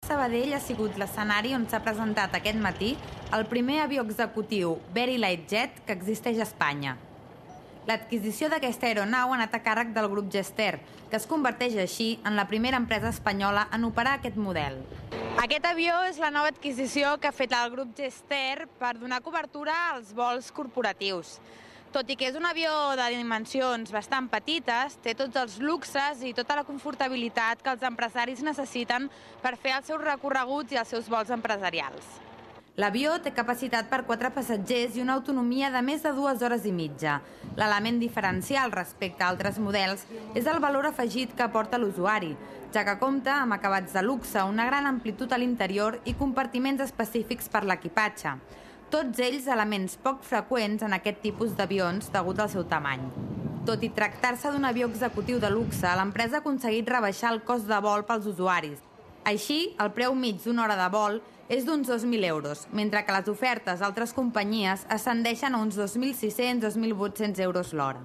Sabadell ha sigut l'escenari on s'ha presentat aquest matí el primer avió executiu Very Light Jet que existeix a Espanya. L'adquisició d'aquesta aeronau ha anat a càrrec del grup Gester, que es converteix així en la primera empresa espanyola en operar aquest model. Aquest avió és la nova adquisició que ha fet el grup Gester per donar cobertura als vols corporatius. Tot i que és un avió de dimensions bastant petites, té tots els luxes i tota la confortabilitat que els empresaris necessiten per fer els seus recorreguts i els seus vols empresarials. L'avió té capacitat per 4 passatgers i una autonomia de més de 2 hores i mitja. L'element diferencial respecte a altres models és el valor afegit que aporta l'usuari, ja que compta amb acabats de luxe, una gran amplitud a l'interior i compartiments específics per l'equipatge. Tots ells elements poc freqüents en aquest tipus d'avions degut al seu tamany. Tot i tractar-se d'un avió executiu de luxe, l'empresa ha aconseguit rebaixar el cost de vol pels usuaris. Així, el preu mig d'una hora de vol és d'uns 2.000 euros, mentre que les ofertes d'altres companyies ascendeixen a uns 2.600-2.800 euros l'hora.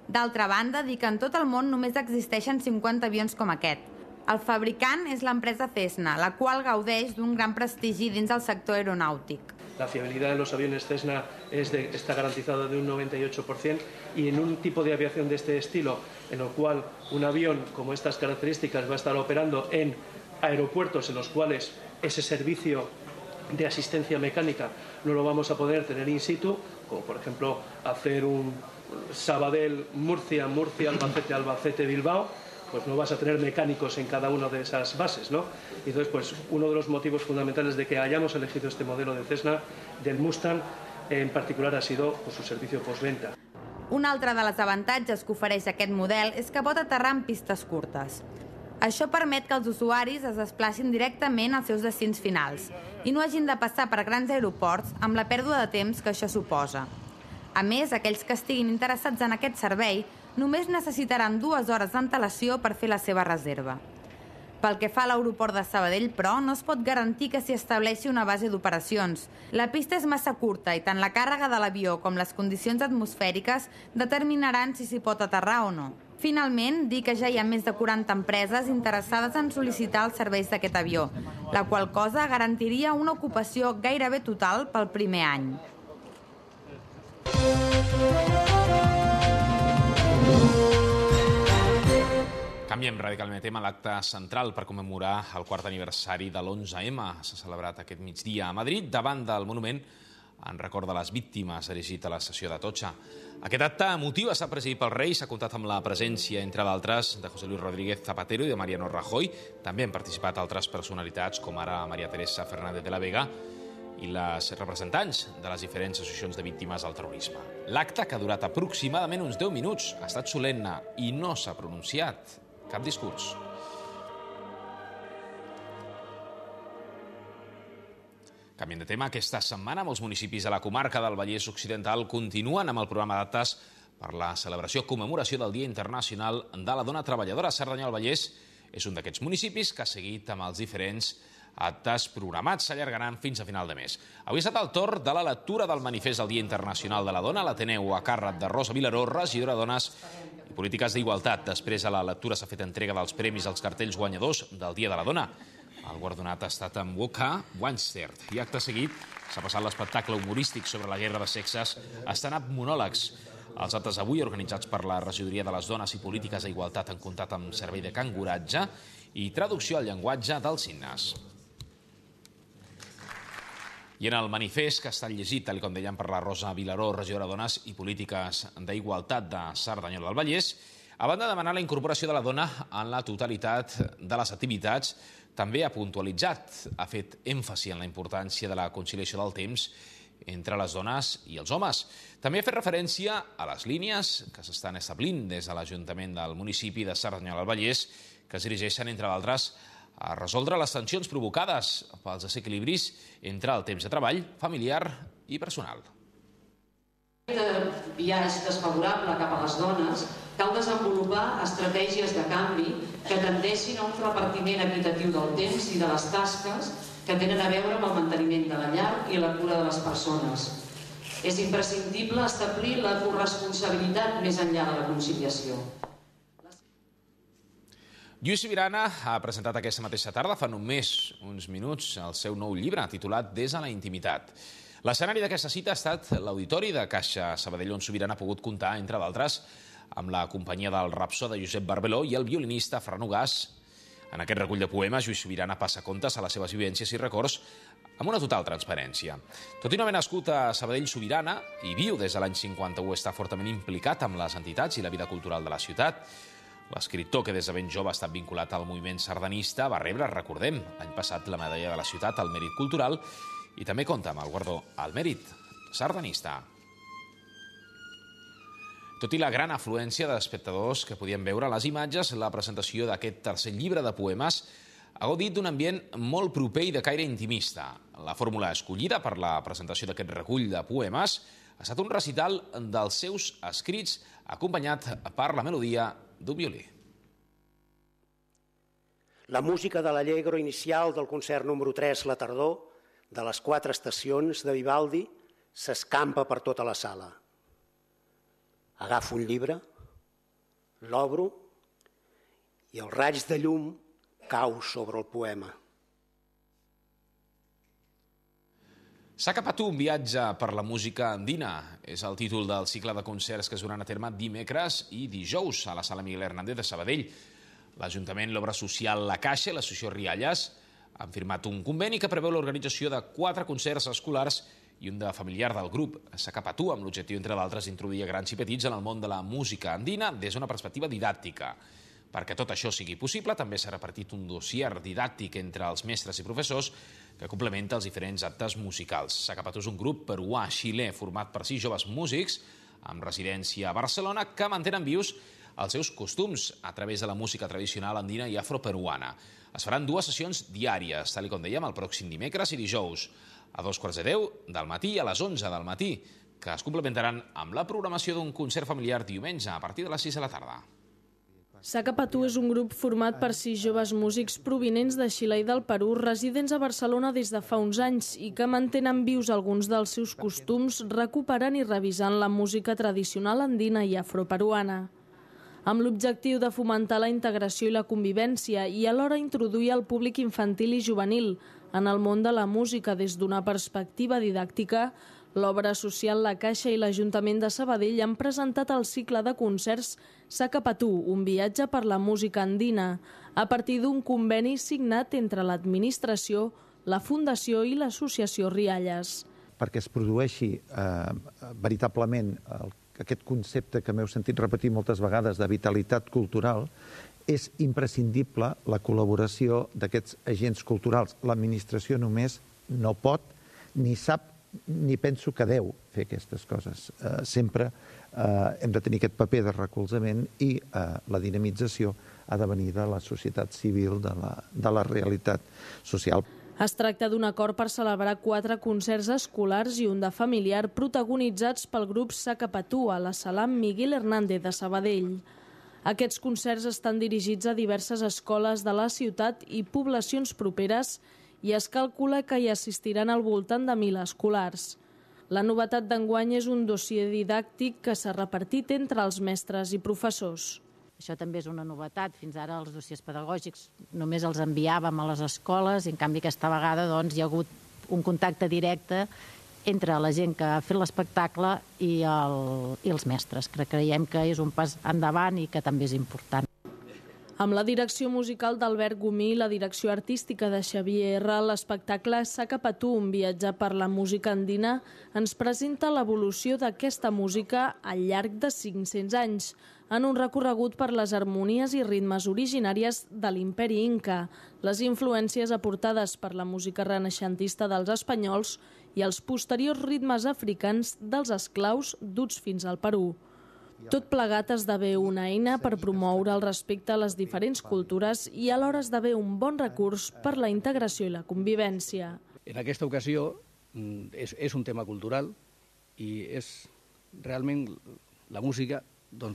D'altra banda, dir que en tot el món només existeixen 50 avions com aquest. El fabricant és l'empresa Cessna, la qual gaudeix d'un gran prestigi dins del sector aeronàutic. La fiabilidad de los aviones Cessna está garantizada de un 98% y en un tipo de aviación de este estilo, en el cual un avión como estas características va a estar operando en aeropuertos en los cuales ese servicio de asistencia mecánica no lo vamos a poder tener in situ, como por ejemplo hacer un Sabadell-Murcia, Murcia-Albacete, Albacete-Bilbao, pues no vas a tener mecánicos en cada una de esas bases, ¿no? Y entonces, pues uno de los motivos fundamentales de que hayamos elegido este modelo de Cessna, del Mustang, en particular ha sido pues, su servicio postventa. Un altre dels avantatges que ofereix aquest model és que pot aterrar en pistes curtes. Això permet que els usuaris es desplacin directament als seus destins finals i no hagin de passar per grans aeroports amb la pèrdua de temps que això suposa. A més, aquells que estiguin interessats en aquest servei només necessitaran 2 hores d'antelació per fer la seva reserva. Pel que fa a l'aeroport de Sabadell, però, no es pot garantir que s'hi estableixi una base d'operacions. La pista és massa curta i tant la càrrega de l'avió com les condicions atmosfèriques determinaran si s'hi pot aterrar o no. Finalment, dir que ja hi ha més de 40 empreses interessades en sol·licitar els serveis d'aquest avió, la qual cosa garantiria una ocupació gairebé total pel primer any. Canviem radicalment de tema. L'acte central per commemorar el 4è aniversari de l'11M s'ha celebrat aquest migdia a Madrid davant del monument en record de les víctimes erigit a l'estació d'Atocha. Aquest acte emotiu s'ha presidit pel rei, s'ha comptat amb la presència, entre d'altres, de José Luis Rodríguez Zapatero i de Mariano Rajoy. També han participat altres personalitats, com ara María Teresa Fernández de la Vega i les representants de les diferents associacions de víctimes del terrorisme. L'acte, que ha durat aproximadament uns 10 minuts, ha estat solemne i no s'ha pronunciat cap discurs. Canviem de tema. Aquesta setmana molts municipis de la comarca del Vallès Occidental continuen amb el programa d'actes per la celebració commemoració del Dia Internacional de la Dona Treballadora. Cerdanyola del Vallès és un d'aquests municipis que ha seguit amb els diferents actes programats, s'allargaran fins a final de mes. Avui ha estat el torn de la lectura del manifest del Dia Internacional de la Dona, l'Ateneu, a càrrec de Rosa Vilaró, regidora de Dones i Polítiques d'Igualtat. Després de la lectura s'ha fet entrega dels premis als cartells guanyadors del Dia de la Dona. El guardonat ha estat en Woka Wanstert. I acte seguit s'ha passat l'espectacle humorístic sobre la guerra de sexes stand-up monòlegs. Els actes avui, organitzats per la Regidoria de les Dones i Polítiques d'Igualtat, han comptat amb servei de canguratge i traducció al llenguatge dels signes. I en el manifest, que ha estat llegit, tal com dèiem, per la Rosa Vilaró, regidora de Dones i Polítiques d'Igualtat de Cerdanyola del Vallès, a banda de demanar la incorporació de la dona en la totalitat de les activitats, també ha puntualitzat, ha fet èmfasi en la importància de la conciliació del temps entre les dones i els homes. També ha fet referència a les línies que s'estan establint des de l'Ajuntament del municipi de Cerdanyola del Vallès, que es dirigeixen, entre d'altres, a resoldre les tensions provocades pels desequilibris entre el temps de treball, familiar i personal. De biaix desfavorable cap a les dones, cal desenvolupar estratègies de canvi que tendeixin a un repartiment equitatiu del temps i de les tasques que tenen a veure amb el manteniment de la llar i la cura de les persones. És imprescindible establir la corresponsabilitat més enllà de la conciliació. Lluís Subirana ha presentat aquesta mateixa tarda, fa només uns minuts, el seu nou llibre titulat Des de la intimitat. L'escenari d'aquesta cita ha estat l'Auditori de Caixa Sabadell, on Subirana ha pogut comptar, entre d'altres, amb la companyia del rapsode Josep Barberó i el violinista Fran Ugàs. En aquest recull de poemes, Lluís Subirana passa comptes a les seves vivències i records amb una total transparència. Tot i no haver nascut a Sabadell, Subirana, i viu des de l'any 51, està fortament implicat amb les entitats i la vida cultural de la ciutat. L'escriptor, que des de ben jove ha estat vinculat al moviment sardanista, va rebre, recordem, l'any passat la medalla de la ciutat al mèrit cultural i també compta amb el guardó al mèrit sardanista. Tot i la gran afluència d'espectadors que podien veure a les imatges, la presentació d'aquest tercer llibre de poemes ha gaudit d'un ambient molt proper i de caire intimista. La fórmula escollida per la presentació d'aquest recull de poemes ha estat un recital dels seus escrits acompanyat per la melodia d'un violí. La música de l'allegro inicial del concert número 3, La tardor, de les 4 estacions de Vivaldi, s'escampa per tota la sala. Agafo un llibre, l'obro i el raig de llum cau sobre el poema. S'ha capat un viatge per la música andina. És el títol del cicle de concerts que es duran a terme dimecres i dijous a la Sala Miguel Hernández de Sabadell. L'Ajuntament, l'Obra Social La Caixa i l'Associació Rialles han firmat un conveni que preveu l'organització de 4 concerts escolars i un de familiar del grup. S'ha capat amb l'objectiu, entre d'altres, d'introduir grans i petits en el món de la música andina des d'una perspectiva didàctica. Perquè tot això sigui possible, també s'ha repartit un dossier didàctic entre els mestres i professors que complementa els diferents actes musicals. Sacapato és un grup peruà-xilè format per 6 joves músics amb residència a Barcelona que mantenen vius els seus costums a través de la música tradicional andina i afroperuana. Es faran 2 sessions diàries, tal com dèiem, el pròxim dimecres i dijous, a 2:15 del matí i a les 11 del matí, que es complementaran amb la programació d'un concert familiar diumenge a partir de les 6 de la tarda. Sakapatú és un grup format per 6 joves músics provinents de Xile i del Perú, residents a Barcelona des de fa uns anys i que mantenen vius alguns dels seus costums, recuperant i revisant la música tradicional andina i afroperuana. Amb l'objectiu de fomentar la integració i la convivència i alhora introduir el públic infantil i juvenil en el món de la música des d'una perspectiva didàctica, l'Obra Social La Caixa i l'Ajuntament de Sabadell han presentat el cicle de concerts Sakapatú, un viatge per la música andina, a partir d'un conveni signat entre l'administració, la Fundació i l'Associació Rialles. Perquè es produeixi veritablement aquest concepte que m'heu sentit repetir moltes vegades de vitalitat cultural, és imprescindible la col·laboració d'aquests agents culturals. L'administració només no pot, ni sap, ni penso que deu fer aquestes coses. Sempre hem de tenir aquest paper de recolzament i la dinamització ha de venir de la societat civil, de la realitat social. Es tracta d'un acord per celebrar 4 concerts escolars i un de familiar protagonitzats pel grup Sakapatú a la Sala Miguel Hernández de Sabadell. Aquests concerts estan dirigits a diverses escoles de la ciutat i poblacions properes i es calcula que hi assistiran al voltant de 1.000 escolars. La novetat d'enguany és un dossier didàctic que s'ha repartit entre els mestres i professors. Això també és una novetat. Fins ara els dossiers pedagògics només els enviàvem a les escoles i en canvi aquesta vegada hi ha hagut un contacte directe entre la gent que ha fet l'espectacle i els mestres. Creiem que és un pas endavant i que també és important. Amb la direcció musical d'Albert Gomí i la direcció artística de Xavier R, l'espectacle Sakapatú, un viatge per la música andina, ens presenta l'evolució d'aquesta música al llarg de 500 anys, en un recorregut per les harmonies i ritmes originàries de l'imperi Inca, les influències aportades per la música renaixentista dels espanyols i els posteriors ritmes africans dels esclaus duts fins al Perú. Tot plegat esdevé una eina per promoure el respecte a les diferents cultures i alhora esdevé un bon recurs per la integració i la convivència. En aquesta ocasió és un tema cultural i és realment la música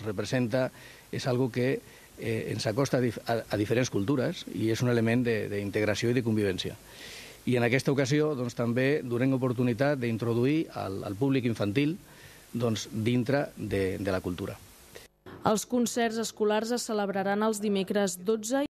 representa, és algo que ens acosta a diferents cultures i és un element d'integració i de convivència. I en aquesta ocasió també donem oportunitat d'introduir al públic infantil dintre de la cultura. Els concerts escolars es celebraran els dimecres 12